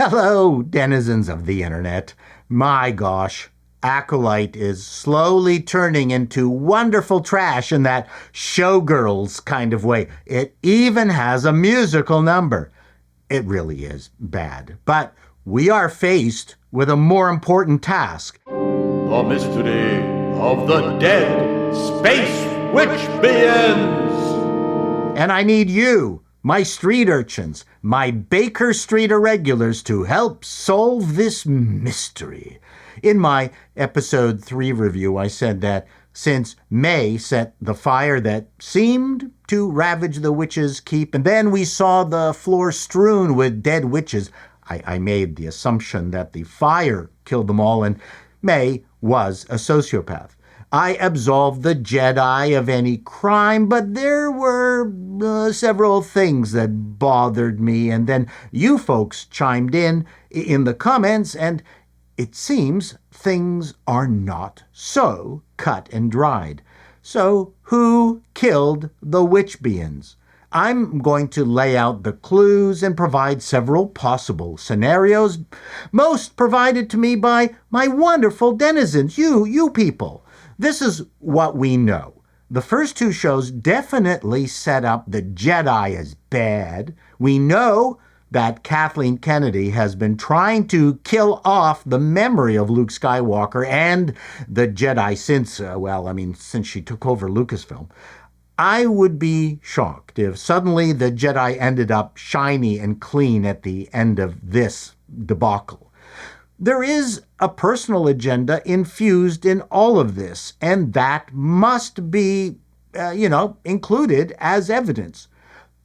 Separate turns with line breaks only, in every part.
Hello, denizens of the internet. My gosh, Acolyte is slowly turning into wonderful trash in that showgirls kind of way. It even has a musical number. It really is bad. But we are faced with a more important task.
The mystery of the dead space Witchbians!
And I need you, my street urchins, my Baker Street irregulars, to help solve this mystery. In my episode 3 review, I said that since May set the fire that seemed to ravage the witches' keep, and then we saw the floor strewn with dead witches, I made the assumption that the fire killed them all, and May was a sociopath. I absolved the Jedi of any crime, but there were several things that bothered me, and then you folks chimed in the comments, and it seems things are not so cut and dried. So who killed the Witchbians? I'm going to lay out the clues and provide several possible scenarios, most provided to me by my wonderful denizens, you people. This is what we know. The first two shows definitely set up the Jedi as bad. We know that Kathleen Kennedy has been trying to kill off the memory of Luke Skywalker and the Jedi since she took over Lucasfilm. I would be shocked if suddenly the Jedi ended up shiny and clean at the end of this debacle. There is a personal agenda infused in all of this, and that must be, included as evidence.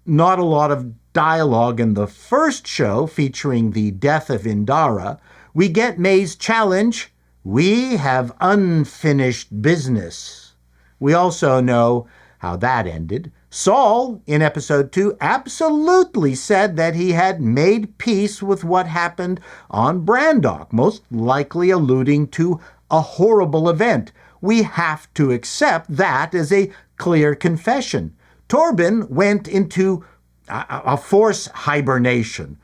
Not a lot of dialogue in the first show featuring the death of Indara. We get May's challenge, "We have unfinished business." We also know how that ended. Saul, in episode 2, absolutely said that he had made peace with what happened on Brandok, most likely alluding to a horrible event. We have to accept that as a clear confession. Torben went into a force hibernation.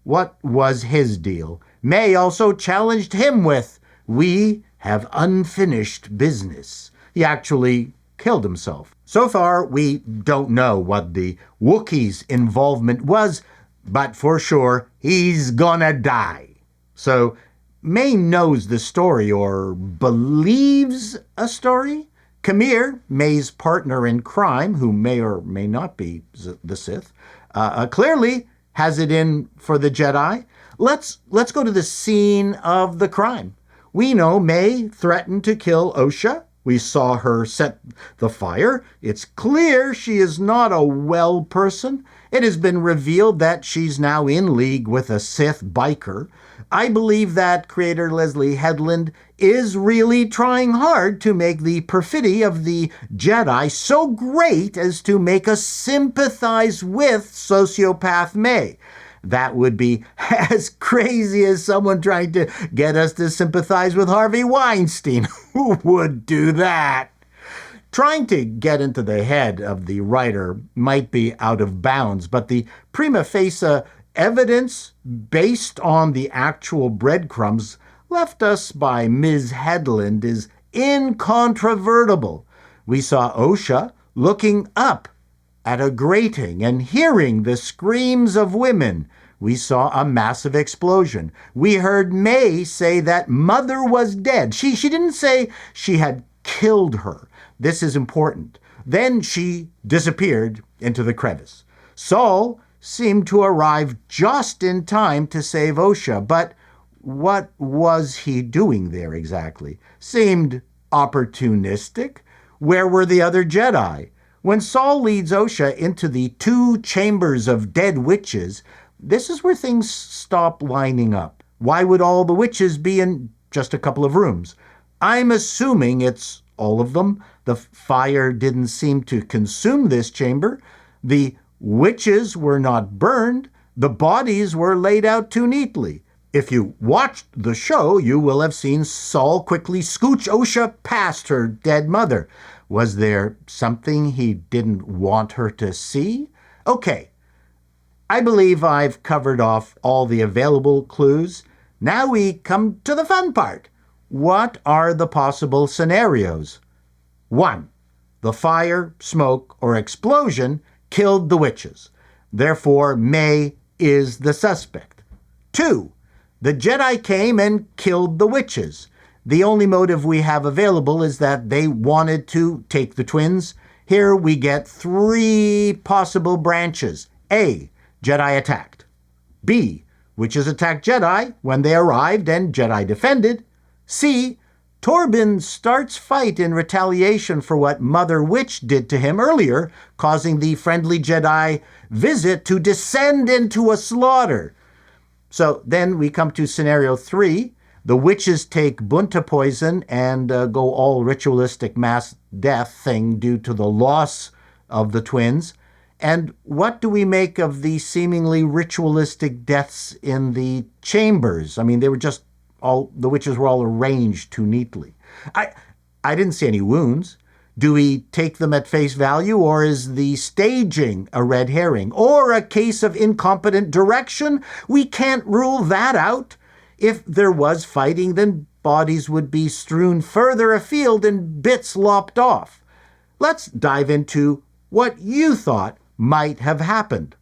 What was his deal? May also challenged him with, "We have unfinished business." He actually killed himself. So far, we don't know what the Wookiee's involvement was, but for sure, he's gonna die. So May knows the story, or believes a story. Kamir, May's partner in crime, who may or may not be the Sith, clearly has it in for the Jedi. Let's go to the scene of the crime. We know May threatened to kill Osha. We saw her set the fire. It's clear she is not a well person. It has been revealed that she's now in league with a Sith biker. I believe that creator Leslie Headland is really trying hard to make the perfidy of the Jedi so great as to make us sympathize with sociopath May. That would be as crazy as someone trying to get us to sympathize with Harvey Weinstein. Who would do that? Trying to get into the head of the writer might be out of bounds, but the prima facie evidence based on the actual breadcrumbs left us by Ms. Headland is incontrovertible. We saw Osha looking up at a grating and hearing the screams of women. We saw a massive explosion. We heard May say that Mother was dead. She didn't say she had killed her. This is important. Then she disappeared into the crevice. Saul seemed to arrive just in time to save Osha, but what was he doing there exactly? Seemed opportunistic. Where were the other Jedi? When Saul leads Osha into the 2 chambers of dead witches, this is where things stop lining up. Why would all the witches be in just a couple of rooms? I'm assuming it's all of them. The fire didn't seem to consume this chamber. The witches were not burned. The bodies were laid out too neatly. If you watched the show, you will have seen Saul quickly scooch Osha past her dead mother. Was there something he didn't want her to see? Okay, I believe I've covered off all the available clues. Now we come to the fun part. What are the possible scenarios? 1. The fire, smoke, or explosion killed the witches. Therefore, May is the suspect. 2. The Jedi came and killed the witches. The only motive we have available is that they wanted to take the twins. Here we get 3 possible branches. A. Jedi attacked. B. Witches attacked Jedi when they arrived and Jedi defended. C. Torben starts fight in retaliation for what Mother Witch did to him earlier, causing the friendly Jedi visit to descend into a slaughter. So then we come to scenario 3. The witches take bunta poison and go all ritualistic mass death thing due to the loss of the twins. And what do we make of the seemingly ritualistic deaths in the chambers? I mean, they were just the witches were all arranged too neatly. I didn't see any wounds. Do we take them at face value, or is the staging a red herring? Or a case of incompetent direction? We can't rule that out. If there was fighting, then bodies would be strewn further afield and bits lopped off. Let's dive into what you thought might have happened.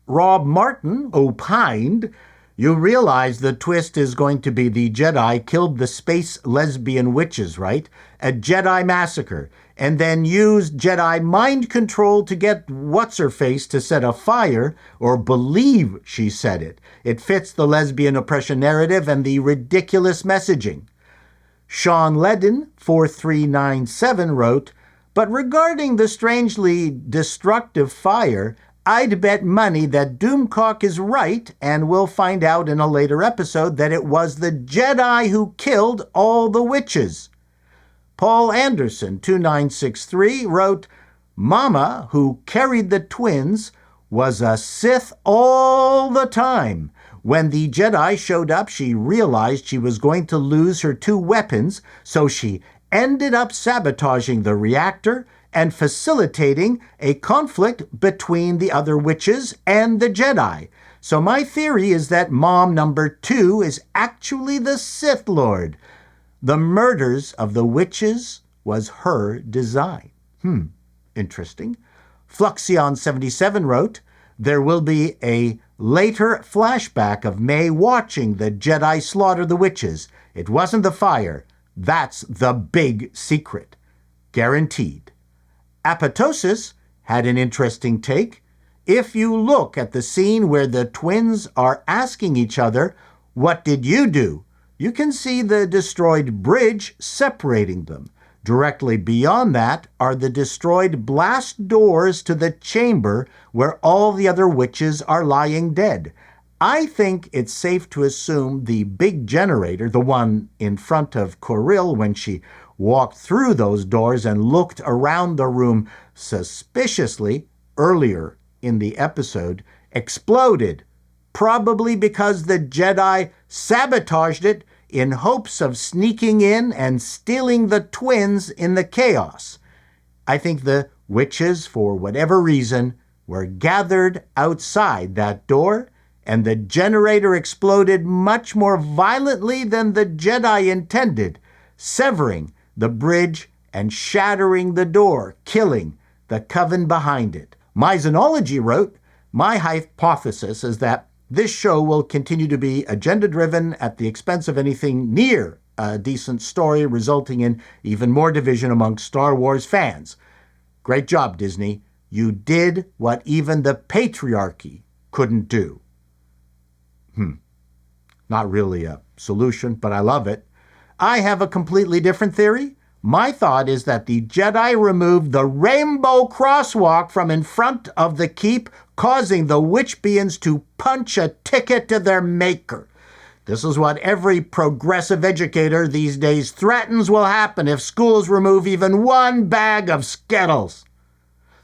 Rob Martin opined, you realize the twist is going to be the Jedi killed the space lesbian witches, right? A Jedi massacre, and then used Jedi mind control to get what's-her-face to set a fire, or believe she said it. It fits the lesbian oppression narrative and the ridiculous messaging. Sean Ledden, 4397, wrote, but regarding the strangely destructive fire, I'd bet money that Doomcock is right, and we'll find out in a later episode that it was the Jedi who killed all the witches. Paul Anderson, 2963, wrote, Mama, who carried the twins, was a Sith all the time. When the Jedi showed up, she realized she was going to lose her 2 weapons, so she ended up sabotaging the reactor and facilitating a conflict between the other witches and the Jedi. So my theory is that Mom number 2 is actually the Sith Lord. The murders of the witches was her design. Interesting. Fluxion77 wrote, there will be a later flashback of May watching the Jedi slaughter the witches. It wasn't the fire. That's the big secret. Guaranteed. Apoptosis had an interesting take. If you look at the scene where the twins are asking each other, what did you do? You can see the destroyed bridge separating them. Directly beyond that are the destroyed blast doors to the chamber where all the other witches are lying dead. I think it's safe to assume the big generator, the one in front of Coril when she walked through those doors and looked around the room suspiciously earlier in the episode, exploded, probably because the Jedi sabotaged it in hopes of sneaking in and stealing the twins in the chaos. I think the witches, for whatever reason, were gathered outside that door, and the generator exploded much more violently than the Jedi intended, severing the bridge and shattering the door, killing the coven behind it. My Xenology wrote, my hypothesis is that this show will continue to be agenda-driven at the expense of anything near a decent story, resulting in even more division amongst Star Wars fans. Great job, Disney. You did what even the patriarchy couldn't do. Not really a solution, but I love it. I have a completely different theory. My thought is that the Jedi removed the rainbow crosswalk from in front of the keep, causing the Witchbians to punch a ticket to their maker. This is what every progressive educator these days threatens will happen if schools remove even one bag of Skittles.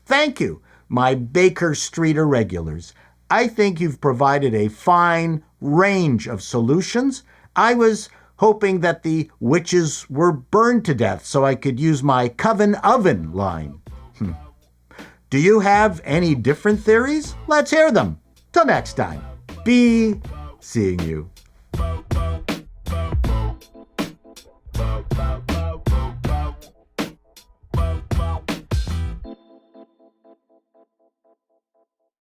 Thank you, my Baker Street irregulars. I think you've provided a fine range of solutions. I was hoping that the witches were burned to death so I could use my coven oven line. Do you have any different theories? Let's hear them. Till next time, be seeing you.